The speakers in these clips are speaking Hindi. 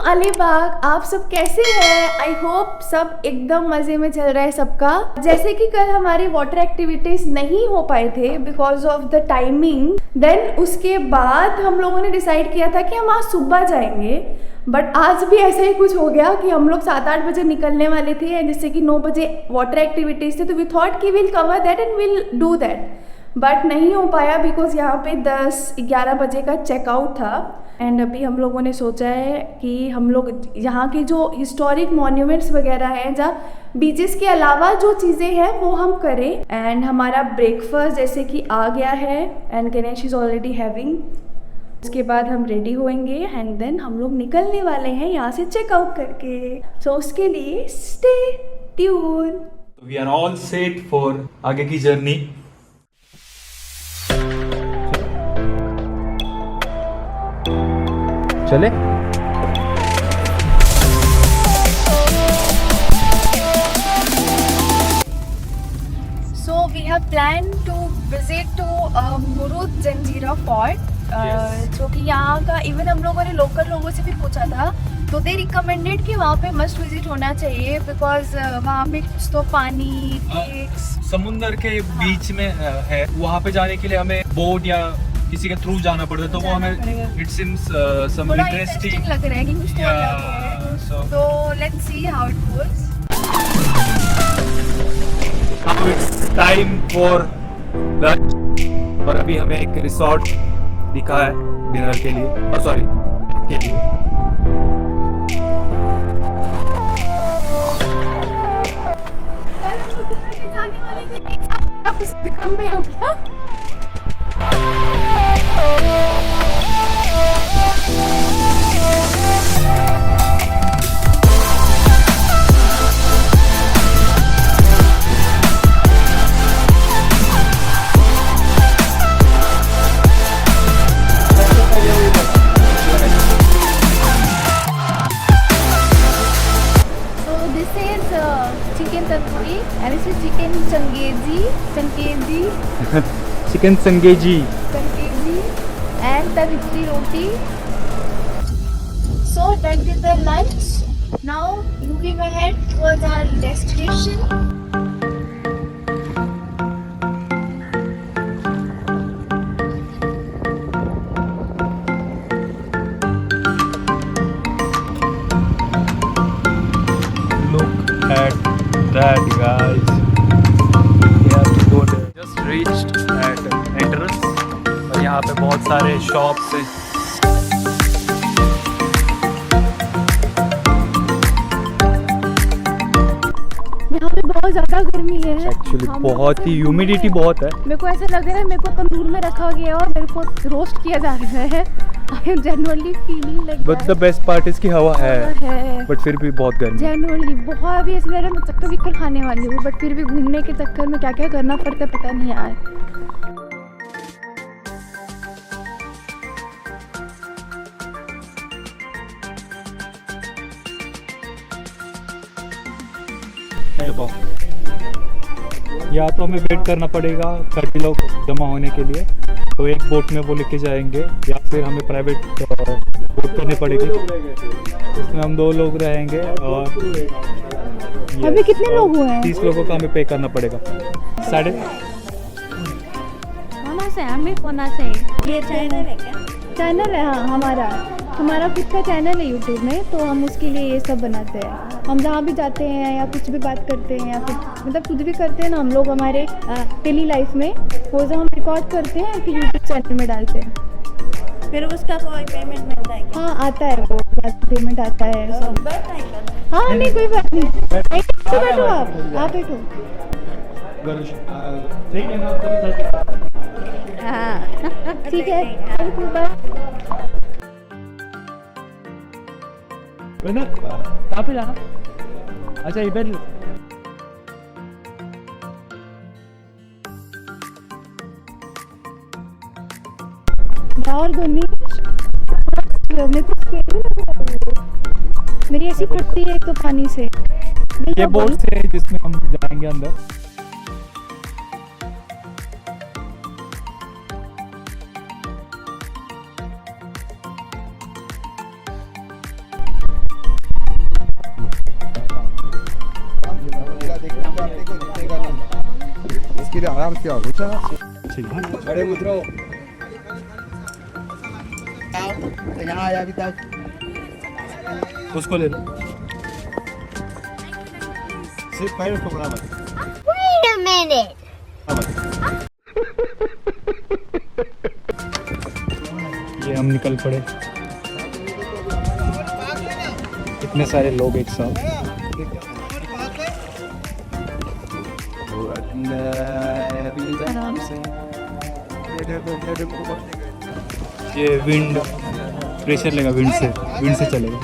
अलीबाग। आप सब कैसे हैं? आई होप सब एकदम मज़े में चल रहा है सबका। जैसे कि कल हमारे वाटर एक्टिविटीज़ नहीं हो पाए थे because of the timing, then उसके बाद हम लोगों ने डिसाइड किया था कि हम आज सुबह जाएंगे। बट आज भी ऐसा ही कुछ हो गया कि हम लोग 7-8 बजे निकलने वाले थे एंड जैसे कि 9 बजे वाटर एक्टिविटीज़ थे, तो वी थॉट कि will cover that and will do that, but नहीं हो पाया बिकॉज यहाँ पे 10-11 बजे का चेकआउट था। एंड अभी हम लोगों ने सोचा है कि हम लोग यहाँ के जो हिस्टोरिक मॉन्यूमेंट्स वगैरह हैं, जहाँ बीचेस के अलावा जो चीज़ें हैं वो हम करें। एंड हमारा ब्रेकफास्ट जैसे कि आ गया है and Ganesh is already having. उसके बाद हम रेडी होएंगे एंड देन हम लोग निकलने वाले हैं यहाँ से चेकआउट करके। सो उसके लिए stay tune. We are all set for आगे की जर्नी। चले So we have planned to visit to Murud Janjira fort, जो कि यहाँ का इवन हम लोगों ने लोकल लोगों से भी पूछा था, तो दे रिकमेंडेड कि वहाँ पे मस्ट विजिट होना चाहिए बिकॉज वहाँ पे कुछ तो पानी समुंदर के बीच में है। वहाँ पे जाने के लिए हमें बोट या किसी के थ्रू जाना पड़ता है, तो वो हमें इट सीम्स सम इंटरेस्टिंग लग रहा है कि कुछ तो अलग है। So let's see how it goes. Now it's time for lunch और अभी हमें एक रिसोर्ट दिखा है डिनर के लिए, सॉरी के लिए। आप इस दुकान में हो क्या? Chicken tandoori and this is chicken Changezi chicken Changezi and तवित्री roti. So that is the lunch. Now moving ahead towards our destination. That guys, we have to go there. Just reached at entrance और यहाँ पे बहुत सारे शॉप्स हैं। यहाँ पे बहुत ज़्यादा गर्मी है एक्चुअली बहुत ही ह्यूमिडिटी बहुत है। मेरे को ऐसा लग रहा है मेरे को तंदूर में रखा गया और मेरे को रोस्ट किया जा रहा है। I am genuinely feeling like but the best part इसकी हवा है बट फिर भी बहुत गर्मी। जेन्युइनली बहुत अभी ऐसा लग रहा है मैं चक्कर खाने वाली हूँ, बट फिर भी घूमने के चक्कर में क्या क्या करना पड़ता है पता नहीं यार। या तो हमें वेट करना पड़ेगा 30 लोग जमा होने के लिए, तो एक बोट में वो लेके जाएंगे, या फिर हमें प्राइवेट बोट करनी पड़ेगी, इसमें हम 2 लोग रहेंगे। और अभी कितने लोग हुए हैं? 30 लोगों का हमें पे करना पड़ेगा। ये चैनल है क्या? चैनल है, हाँ हमारा खुद का चैनल है यूट्यूब में, तो हम उसके लिए ये सब बनाते हैं। हम जहाँ भी जाते हैं या कुछ भी बात करते हैं या कुछ मतलब कुछ भी करते हैं ना हम लोग हमारे डेली लाइफ में, वो जो हम रिकॉर्ड करते हैं फिर यूट्यूब चैनल में डालते हैं। फिर उसका कोई पेमेंट मिलता है क्या? हाँ आता है, वो पेमेंट आता है। हाँ नहीं कोई बात नहीं, बैठो आप बैठो। हाँ ठीक है। कहाँ पे जाना? अच्छा इधर। और मेरी ऐसी पड़ती है तो पानी से। ये बोट से जिसमें हम जाएंगे अंदर। इसके लिए आराम से आओ बेटा। ठीक है बड़े उतरो। यहाँ आया अभी तक। उसको ले लो। सिर्फ पैर को बराबर। Wait a minute. ये हम निकल पड़े, इतने सारे लोग एक साथ। आराम से। ये विंड प्रेशर लेगा, विंड से चलेगा।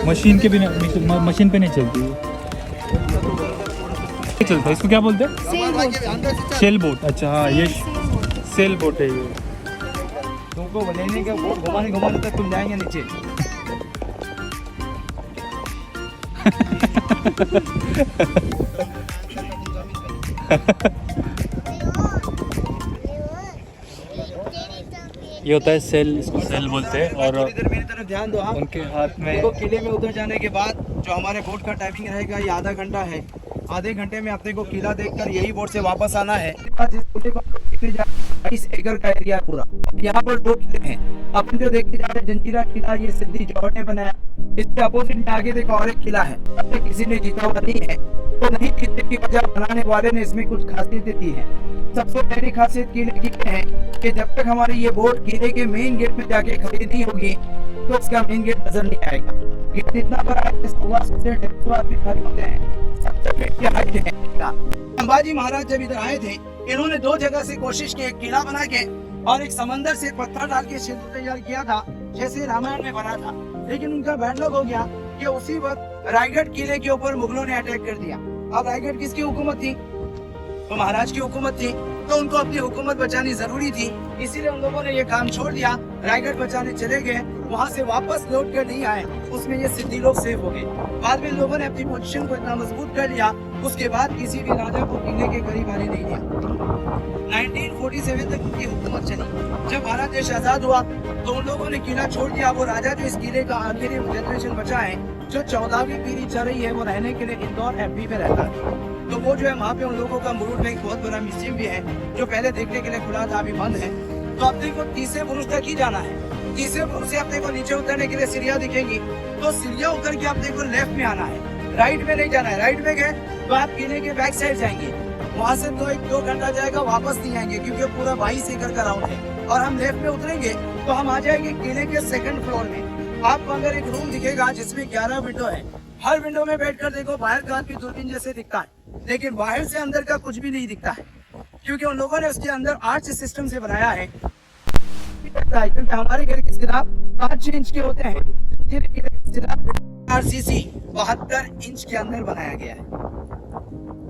मशीन के बिना मशीन पे नहीं चलती है, चलता है। इसको क्या बोलते हैं? Sail boat. अच्छा हाँ, ये सेल बोट है ये। तुमको लेने के घुमाने तक तुम जाएंगे नीचे। ये होता है सेल, इसको सेल बोलते हैं। और थोड़ी देर मेरी तरफ ध्यान दो आप। उनके हाथ में देखो किले में उतर जाने के बाद जो हमारे बोट का टाइमिंग रहेगा ये आधा घंटा है। आधे घंटे में अपने को किला देखकर यही बोट से वापस आना है। जिस किले को 22 एकड़ का एरिया पूरा, यहाँ पर 2 किले हैं। अपन जो देखते जा रहे हैं जंजीरा किला, ये सिद्धि जौहर ने बनाया। इसके अपोजिट में आगे देखो और एक किला है, किसी ने जीता हुआ नहीं है। तो नहीं जीतने की वजह बनाने वाले ने इसमें कुछ खासियत दी है। सबसे पहली खासियत किले की है कि जब तक हमारी ये बोट किले के मेन गेट में जाके खड़ी नहीं होगी तो इसका मेन गेट नजर नहीं आएगा। गेट इतना बड़ा है कि 150 से 150 आदमी खड़े होते हैं। सबसे बड़ी हाइट है। संभाजी महाराज जब इधर आए थे, इन्होंने 2 जगह से कोशिश की, एक किला बना के और एक समंदर से पत्थर डाल के शिल्प तैयार किया था, जैसे रामायण में बना था। लेकिन उनका बैड लक हो गया कि उसी वक्त रायगढ़ किले के ऊपर मुगलों ने अटैक कर दिया। अब रायगढ़ किसकी हुकूमत थी? तो महाराज की हुकूमत थी, तो उनको अपनी हुकूमत बचानी जरूरी थी। इसीलिए उन लोगों ने ये काम छोड़ दिया, रायगढ़ बचाने चले गए। वहाँ से वापस लौट कर नहीं आए, उसमें ये सिद्धि लोग सेफ हो गए। बाद में लोगों ने अपनी पोजीशन को इतना मजबूत कर लिया, उसके बाद किसी भी राजा को किले के करीब आने नहीं दिया। 1947 तक उनकी हुकूमत चली। जब भारत देश आजाद हुआ तो उन लोगों ने किला छोड़ दिया। वो राजा जो इस किले का आखिरी जनरेशन बचा है, जो 14वीं पीढ़ी चल रही है, वो रहने के लिए इंदौर एमपी में रहता है। तो वो जो है वहाँ पे उन लोगों का मुरुड में एक बहुत बड़ा म्यूजियम भी है, जो पहले देखने के लिए खुला था, अभी बंद है। तो अपने को तीसरे बुरुज तक ही जाना है। तीसरे बुरुज से अपने को नीचे उतरने के लिए सीढ़ियाँ दिखेंगी, तो सीढ़ियाँ उतर के अपने को लेफ्ट में आना है, राइट में नहीं जाना है। राइट में गए तो आप किले के बैक साइड जाएंगे, वहाँ से तो 1-2 घंटा जाएगा, वापस नहीं आएंगे क्योंकि पूरा 22 एकड़ का राउंड है। और हम लेफ्ट में उतरेंगे तो हम आ जाएंगे किले के 2nd फ्लोर में। आपको अंदर एक रूम दिखेगा जिसमें 11 विंडो है। हर विंडो में बैठकर देखो, बाहर का भी दूरबीन जैसे दिखता है, लेकिन बाहर से अंदर का कुछ भी नहीं दिखता है, क्योंकि उन लोगों ने उसके अंदर आर्च सिस्टम से बनाया है। क्योंकि हमारे घर के सिराब 5 इंच के होते हैं, RCC 72 इंच के अंदर बनाया गया है।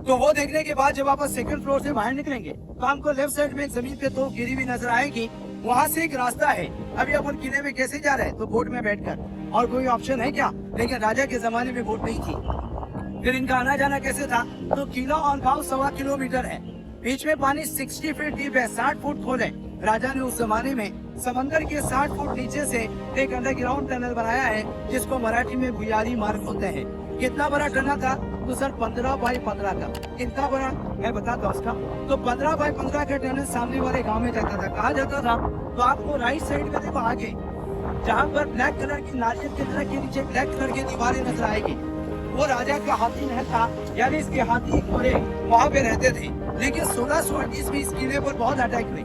तो वो देखने के बाद जब आप 2nd फ्लोर से बाहर निकलेंगे तो हमको लेफ्ट साइड में जमीन पे तो गिरी हुई नजर आएगी। वहाँ से एक रास्ता है। अभी अपन किले में कैसे जा रहे हैं? तो बोट में बैठकर। और कोई ऑप्शन है क्या? लेकिन राजा के जमाने में बोट नहीं थी। फिर इनका आना जाना कैसे था? तो किला और गाँव 1.25 किलोमीटर है। बीच में पानी 60 फीट डीप है, 60 फुट खोल है। राजा ने उस जमाने में समंदर के 60 फुट नीचे से एक अंडरग्राउंड टनल बनाया है, जिसको मराठी में भुयारी मार्ग होते हैं। कितना बड़ा टनल था? तो सर 15 बाई 15 का। कितना बड़ा मैं बताता हूँ उसका। तो 15 बाई 15 का टनल सामने वाले गांव में जाता था। कहा जाता था? तो आपको राइट साइड में देखो आगे, जहाँ पर ब्लैक कलर की नारियल के तरह के नीचे ब्लैक कलर की दीवारें नजर आएगी, वो राजा का हाथी महल था, यानी इसके हाथी घोड़े वहाँ पे रहते थे। लेकिन 1638 में इस किले पर बहुत अटैक हुए।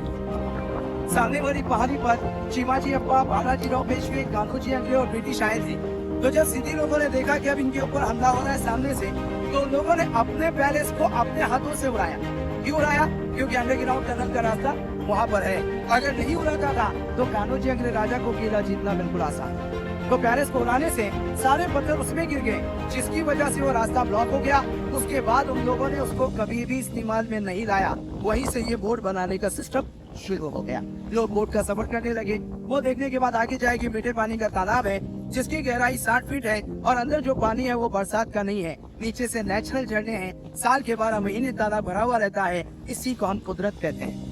सामने वाली पहाड़ी पर शिवाजी अप्पा, बालाजी राव पेशवे, गांधीजी अंग्रेज और ब्रिटिश आए थे। तो जब सिद्धि लोगों ने देखा कि अब इनके ऊपर हमला हो रहा है सामने से, तो उन लोगों ने अपने पैलेस को अपने हाथों से उड़ाया। क्यों उड़ाया? क्योंकि अंडरग्राउंड टनल का रास्ता वहाँ पर है। अगर नहीं उड़ाता था तो गांधीजी अंग्रेज राजा को किला जीतना बिल्कुल आसान। तो पैलेस को उड़ाने से सारे पत्थर उसमें गिर गए, जिसकी वजह से वो रास्ता ब्लॉक हो गया। उसके बाद उन लोगों ने उसको कभी भी इस्तेमाल में नहीं लाया। वहीं से ये बोट बनाने का सिस्टम शुरू हो गया। लोग बोट का सफर करने लगे। वो देखने के बाद आगे जाएगी मीठे पानी का तालाब है, जिसकी गहराई 60 फीट है और अंदर जो पानी है वो बरसात का नहीं है, नीचे से नेचुरल झरने हैं। साल के 12 महीने तालाब भरा हुआ रहता है। इसी को हम कुदरत कहते हैं।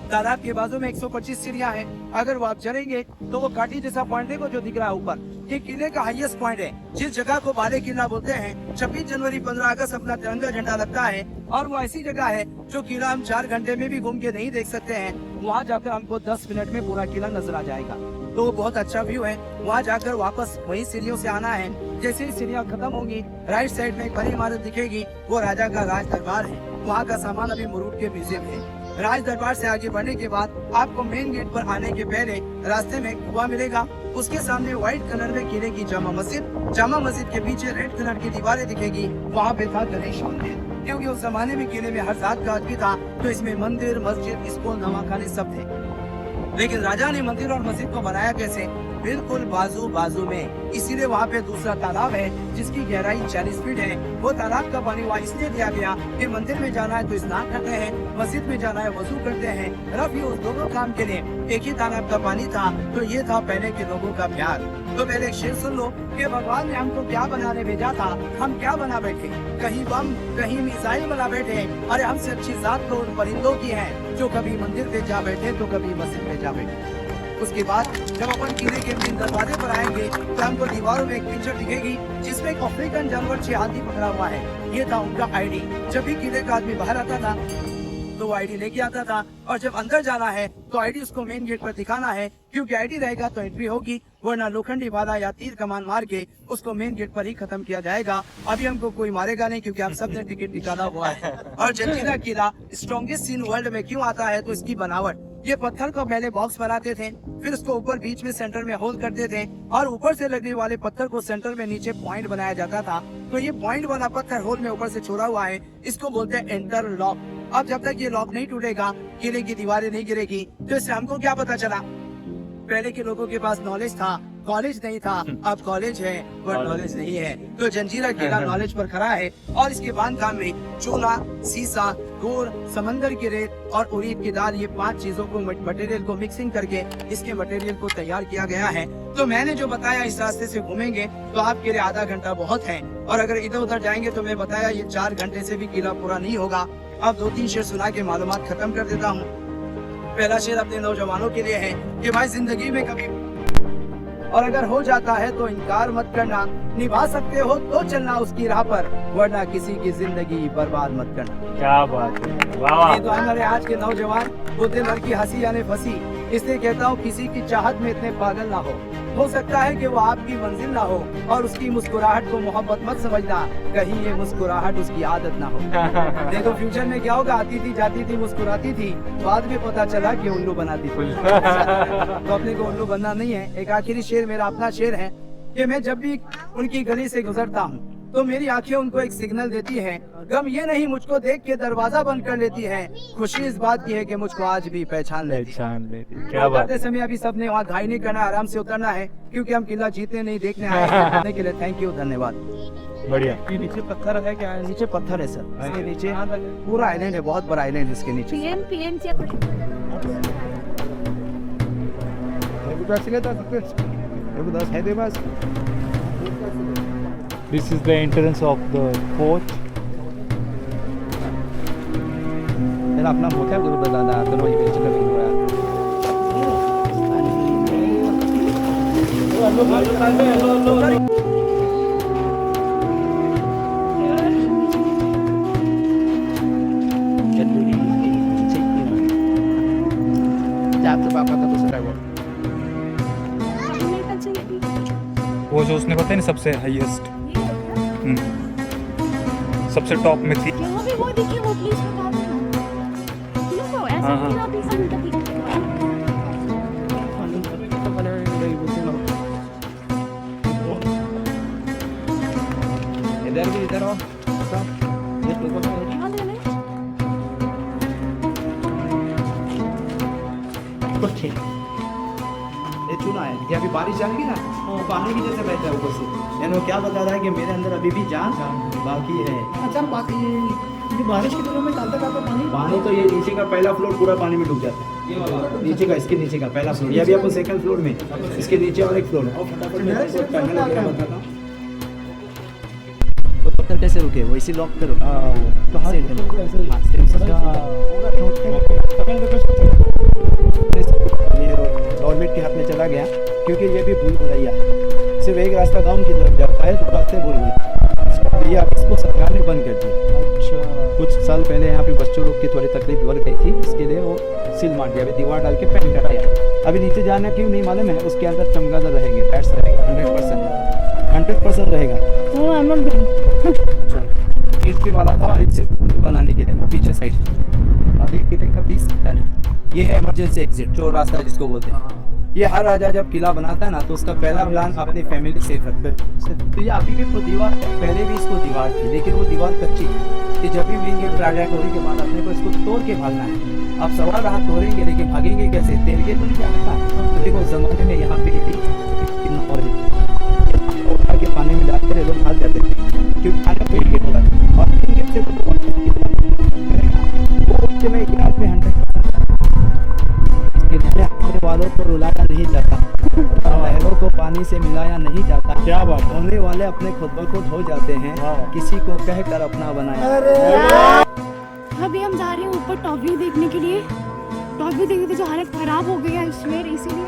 तालाब के बाजू में 125 सीढ़ियां हैं। अगर वो आप चढ़ेंगे तो वो काटी जैसा पॉइंट को जो दिख रहा है ऊपर, ये किले का हाईएस्ट पॉइंट है। जिस जगह को बाले किला बोलते हैं, 26 जनवरी 15 अगस्त अपना तिरंगा झंडा लगता है और वो ऐसी जगह है जो किला हम 4 घंटे में भी घूम के नहीं देख सकते हैं। वहाँ जाकर हमको 10 मिनट में पूरा किला नजर आ जाएगा। तो बहुत अच्छा व्यू है। वहाँ जाकर वापस वही सीढ़ियों से आना है। जैसे ही सीढ़ियाँ खत्म होंगी, राइट साइड में एक बड़ी इमारत दिखेगी, वो राजा का राज दरबार है। वहाँ का सामान अभी मुरूड के म्यूजियम है। राज दरबार से आगे बढ़ने के बाद आपको मेन गेट पर आने के पहले रास्ते में कुआं मिलेगा। उसके सामने व्हाइट कलर में किले की जामा मस्जिद के पीछे रेड कलर की दीवारें दिखेगी। वहाँ पे था गणेश मंदिर, क्योंकि उस जमाने में किले में हर जात का आदमी था, तो इसमें मंदिर, मस्जिद, स्कूल, नवाखाने सब थे। लेकिन राजा ने मंदिर और मस्जिद को बनाया कैसे? बिल्कुल बाजू में। इसीलिए वहाँ पे दूसरा तालाब है जिसकी गहराई 40 फीट है। वो तालाब का पानी वहाँ इसलिए दिया गया कि मंदिर में जाना है तो स्नान करते हैं, मस्जिद में जाना है वजू करते हैं। रफ यूज दोनों काम के लिए एक ही तालाब का पानी था। तो ये था पहले के लोगों का प्यार। तो पहले एक शेर सुन लो कि भगवान ने हमको क्या बनाने भेजा था, हम क्या बना बैठे। कहीं बम, कहीं मिसाइल बना बैठे। अरे हमसे अच्छी जात तो उन परिंदों की है जो कभी मंदिर पे जा बैठे तो कभी मस्जिद में जा बैठे। उसके बाद जब अपन किले के मेन दरवाजे पर आएंगे तो हमको दीवारों में एक पिक्चर दिखेगी जिसमें एक अफ्रीकन जानवर 6 हाथी पकड़ा हुआ है। ये था उनका आईडी। जब भी किले का आदमी बाहर आता था तो वो आईडी लेके आता था, और जब अंदर जाना है तो आईडी उसको मेन गेट पर दिखाना है, क्योंकि आईडी रहेगा तो एंट्री होगी, वरना लोखंडी भाला या तीर कमान मार के उसको मेन गेट पर ही खत्म किया जाएगा। अभी हमको कोई मारेगा नहीं क्योंकि हम सब ने टिकट निकाला हुआ है। और जंजीरा किला स्ट्रॉन्गेस्ट सीन वर्ल्ड में क्यों आता है? तो इसकी बनावट। ये पत्थर को पहले बॉक्स बनाते थे, फिर उसको ऊपर बीच में सेंटर में होल करते थे, और ऊपर से लगने वाले पत्थर को सेंटर में नीचे पॉइंट बनाया जाता था। तो ये पॉइंट वाला पत्थर होल में ऊपर से छोड़ा हुआ है, इसको बोलते हैं इंटरलॉक। अब जब तक ये लॉक नहीं टूटेगा, किले की दीवारें नहीं गिरेगी। तो इससे हमको क्या पता चला? पहले के लोगों के पास नॉलेज था, कॉलेज नहीं था। अब कॉलेज है पर नॉलेज नहीं है। तो जंजीरा किला नॉलेज पर खड़ा है, और इसके बांधकाम में चूना, शीशा, गोर, समंदर की रेत और उड़ीद की दाल, ये 5 चीजों को मटेरियल को मिक्सिंग करके इसके मटेरियल को तैयार किया गया है। तो मैंने जो बताया इस रास्ते से घूमेंगे तो आपके लिए आधा घंटा बहुत है, और अगर इधर उधर जाएंगे तो मैं बताया ये 4 घंटे से भी किला पूरा नहीं होगा। अब 2-3 शेर सुना के मालूमात खत्म कर देता हूँ। पहला शेर अपने नौजवानों के लिए है कि भाई जिंदगी में कभी और अगर हो जाता है तो इनकार मत करना, निभा सकते हो तो चलना उसकी राह पर, वरना किसी की जिंदगी बर्बाद मत करना। क्या बात है, वाह। ये तो हमारे आज के नौजवान बुद्धि लड़की हंसी यानी फंसी, इसलिए कहता हूँ किसी की चाहत में इतने पागल ना हो सकता है कि वो आपकी मंजिल ना हो, और उसकी मुस्कुराहट को मोहब्बत मत समझना, कहीं ये मुस्कुराहट उसकी आदत ना हो। देखो फ्यूचर में क्या होगा, आती थी जाती थी मुस्कुराती थी, बाद में पता चला कि उल्लू बनाती थी। तो अपने को उल्लू बनना नहीं है। एक आखिरी शेर मेरा अपना शेर है कि मैं जब भी उनकी गली से गुजरता हूँ तो मेरी आंखें उनको एक सिग्नल देती हैं। गम ये नहीं मुझको देख के दरवाजा बंद कर लेती है, खुशी इस बात की है कि मुझको आज भी पहचान लेती। क्या बात करते समय अभी सबने वहाँ घाई नहीं करना, आराम से उतरना है, क्योंकि हम किला जीतने नहीं देखने आए हैं। के लिए थैंक यू, धन्यवाद। बढ़िया। ये नीचे पत्थर है क्या? नीचे पत्थर है सर, इसके नीचे पूरा आइलैंड है, बहुत बड़ा आइलैंड इसके नीचे। This is the entrance of the fort. मेरा अपना होता है गुरु दादा, तो वही बेच कर वो जो उसने बताया ना सबसे हाईएस्ट, सबसे टॉप में थी। यहाँ पे वो देखिए, वो प्लीज बता देना। देखो ऐसा हाँ, हाँ। किला भी जिंदगी इधर भी इधर आओ। यहाँ ले ले। ये चूना है, ये अभी बारिश जाएगी ना तो पानी की जैसे बहता है ऊपर से। यानी वो क्या बता रहा है कि मेरे अंदर अभी भी जान बाकी है। अच्छा बाकी ये बारिश के दिनों में डालते पानी तो ये नीचे का पहला फ्लोर पूरा पानी में डूब जाता है। ये वाला नीचे का, इसके नीचे का पहला फ्लोर, ये अभी अपन सेकंड फ्लोर में, इसके नीचे और एक फ्लोर है। पत्थर कैसे रुके, वो इसी लॉक करो तो हाँ ये गवर्नमेंट के हाथ में चला गया, क्योंकि ये भी भूल भुलैया सिर्फ एक रास्ता गांव की तरफ जाता है, तो रास्ते भूल गए। ये अब इसको सरकार ने बंद कर दिया। अच्छा। कुछ साल पहले यहाँ पे बच्चों लोग की थोड़ी तकलीफ बढ़ गई थी, इसके लिए वो सील मार दिया, अभी दीवार डाल के पेंट कराया। अभी नीचे जाना क्यों नहीं मालूम है, उसके अंदर चमगादड़ रहेंगे, बैट्स रहेगा, 100% रहेगा। इसके वाला था इससे बनाने के लिए पीछे साइड अभी किले का पीस है। ये है इमरजेंसी एग्जिट, जो रास्ता जिसको बोलते हैं। ये हर राजा जब किला बनाता है ना, तो उसका पहला प्लान अपनी फैमिली सेफ रखते हैं। तो ये अभी भी तो दीवार, पहले भी इसको दीवार थी, लेकिन वो दीवार कच्ची थी कि जब भी मेन गेट प्रोजेक्ट होने के बाद अपने को इसको तोड़ के भागना है। अब सवाल रहा तोड़ेंगे, लेकिन भागेंगे कैसे? तेल के तो नहीं जाता। तो देखो जमाने में यहाँ पे और के पानी में जाकर लोग भाग जाते थे, क्योंकि खाने पेड़ गेट होगा और मेन गेट से तो में 100 वालों को रुलाया नहीं जाता, लहरों को पानी से मिलाया नहीं जाता। क्या बात है। होने वाले अपने खुद ब खुद हो जाते हैं, किसी को कहकर अपना बनाया। अभी हम जा रहे हैं ऊपर टॉफी देखने के लिए। टॉफी देखने जो हालत खराब हो गई है इसमें, इसीलिए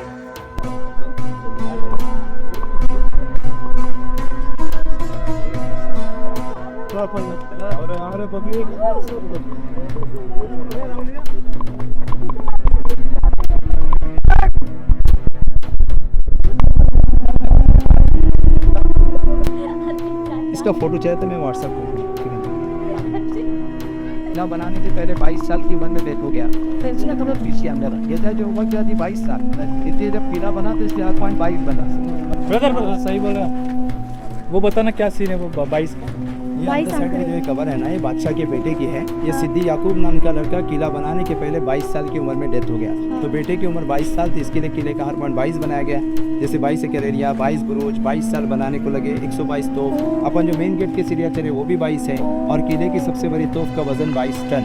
इसका फोटो चाहिए तो मैं व्हाट्सएप कर किला बनाने से पहले 22 साल की उम्र में डेथ हो गया। तो इसने कब पीछे अंदर ये था जो उम्र क्या थी 22 साल, इसलिए जब किला बना तो इसलिए 8.22 बना। ब्रदर सही बोल रहा है। वो बताना क्या सीन है वो 22 का। ये अंदर साइड में जो ये कबर है ना, ये बादशाह के बेटे की है। ये सिद्दी याकूब नाम का लड़का किला बनाने के पहले 22 साल की उम्र में डेथ हो गया। तो बेटे की उम्र 22 साल थी, इसके लिए किले का 8.22 बनाया गया। जैसे 22 एकड़ एरिया, 22 बुरुज, 22 साल बनाने को लगे, 122 तोप। अपन जो मेन गेट के सीढ़ियाँ चले वो भी 22 है, और किले की सबसे बड़ी तोप का वजन 22 टन।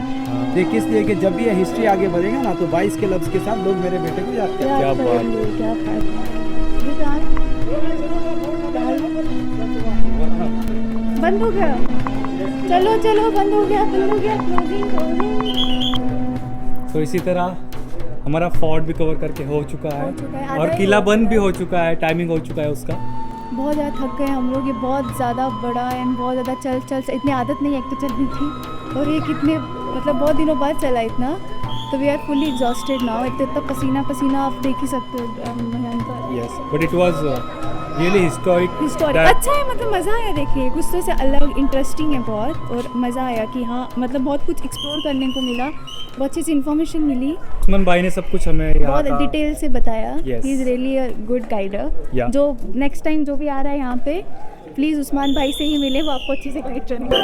देखिए इसलिए कि जब भी ये हिस्ट्री आगे बढ़ेगा ना, तो 22 के लफ्ज़ के साथ लोग मेरे बेटे को याद करेंगे। क्या बात। बंद हो गया, चलो चलो बंद हो गया, बंद हो गया, क्लोजिंग। तो इसी तरह हमारा फोर्ट भी कवर करके हो चुका है और किला बंद भी हो चुका है, टाइमिंग हो चुका है उसका। बहुत ज़्यादा थक गए हम लोग, ये बहुत ज़्यादा बड़ा एंड बहुत ज़्यादा चल इतनी आदत नहीं है एक तो चलने की, और ये कितने मतलब बहुत दिनों बाद चला इतना, तो we are fully exhausted now. इतना पसीना पसीना आप देख ही सकते हो। Yes, but it was really historic. अच्छा है, मतलब मज़ा आया। देखिए कुछ तो से अलग इंटरेस्टिंग है बहुत, और मज़ा आया कि हाँ मतलब बहुत कुछ एक्सप्लोर करने को मिला, बहुत अच्छी सी इन्फॉर्मेशन मिली। उस्मान भाई ने सब कुछ हमें यहाँ बहुत डिटेल से बताया। Yes. He is really a good guider. Yeah. जो नेक्स्ट टाइम जो भी आ रहा है यहाँ पे, प्लीज़ उस्मान भाई से ही मिले, वो आपको अच्छे से गाइड करेंगे।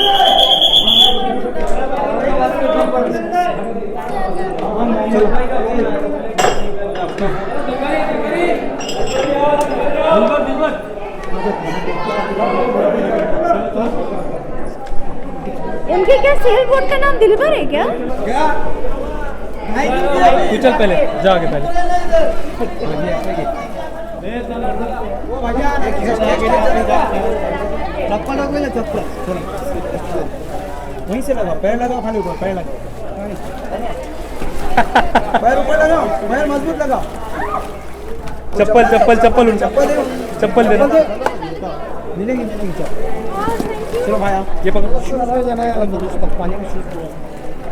उनके क्या सेल बोट का नाम दिलबर है क्या? तू चल पहले, जा आगे पहले। चप्पल वहीं से लगाओ, पैर लगाओ, खाली ऊपर पैर लगाओ, पैर ऊपर लगाओ, पैर मजबूत लगाओ। चप्पल चप्पल चप्पल उन चप्पल दे दो। मिलेगी चलो भाई आप ये पकड़ो।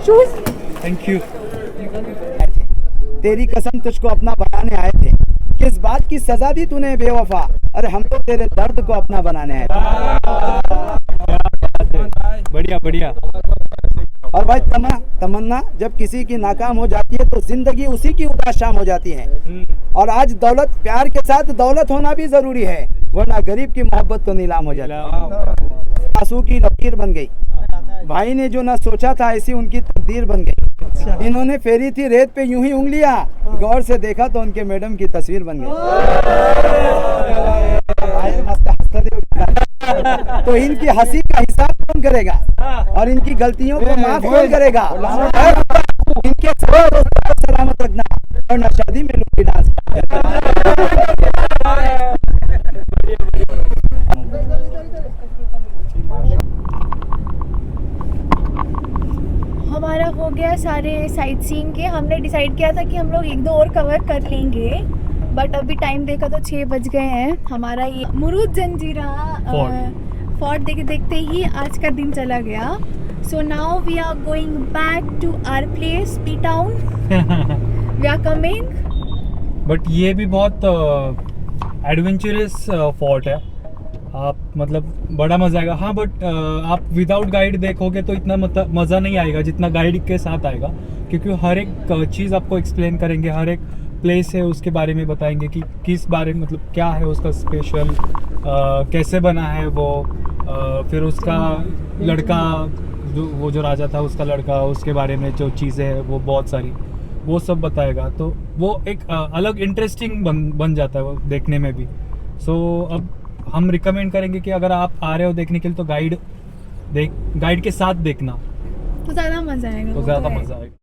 शूज। Thank you. तेरी कसम तुझको अपना बनाने आए थे, किस बात की सजा दी तूने बेवफा, अरे हम तो तेरे दर्द को अपना बनाने आए थे। बढ़िया बढ़िया। और भाई तमन्ना जब किसी की नाकाम हो जाती है तो जिंदगी उसी की उदास शाम हो जाती है। और आज दौलत, प्यार के साथ दौलत होना भी जरूरी है, वरना गरीब की मोहब्बत तो नीलाम हो जाती है। आंसू की लकीर बन गई, भाई ने जो ना सोचा था ऐसी उनकी तकदीर बन गई। इन्होंने फेरी थी रेत पे यूं ही उंगलियां, गौर से देखा तो उनके मैडम की तस्वीर बन गई। तो इनकी हंसी का हिसाब कौन करेगा, और इनकी गलतियों को माफ कौन करेगा। इनके सलामत रखना, और न शादी में लुंगी डांस। हमारा हो गया सारे साइट सीइंग के। हमने डिसाइड किया था कि हम लोग एक दो और कवर कर लेंगे, बट अभी टाइम देखा तो 6 बज गए हैं। हमारा ये मुरुद जंजीरा फोर्ट देखते देखते ही आज का दिन चला गया। So now we are going back to our place P town. We are coming. But ये भी बहुत एडवेंचरस फोर्ट है। आप मतलब बड़ा मजा आएगा। हाँ, बट आप विदाउट गाइड देखोगे तो इतना मज़ा नहीं आएगा जितना गाइड के साथ आएगा, क्योंकि हर एक चीज़ आपको एक्सप्लेन करेंगे, हर एक प्लेस है उसके बारे में बताएंगे कि किस बारे में, मतलब क्या है उसका स्पेशल, कैसे बना है वो, फिर उसका लड़का वो जो राजा था उसका लड़का, उसके बारे में जो चीज़ें हैं वो बहुत सारी, वो सब बताएगा। तो वो एक अलग इंटरेस्टिंग बन जाता है वो देखने में भी। सो अब हम रिकमेंड करेंगे कि अगर आप आ रहे हो देखने के लिए तो गाइड के साथ देखना तो ज़्यादा मज़ा आएगा। तो ज़्यादा मज़ा आएगा।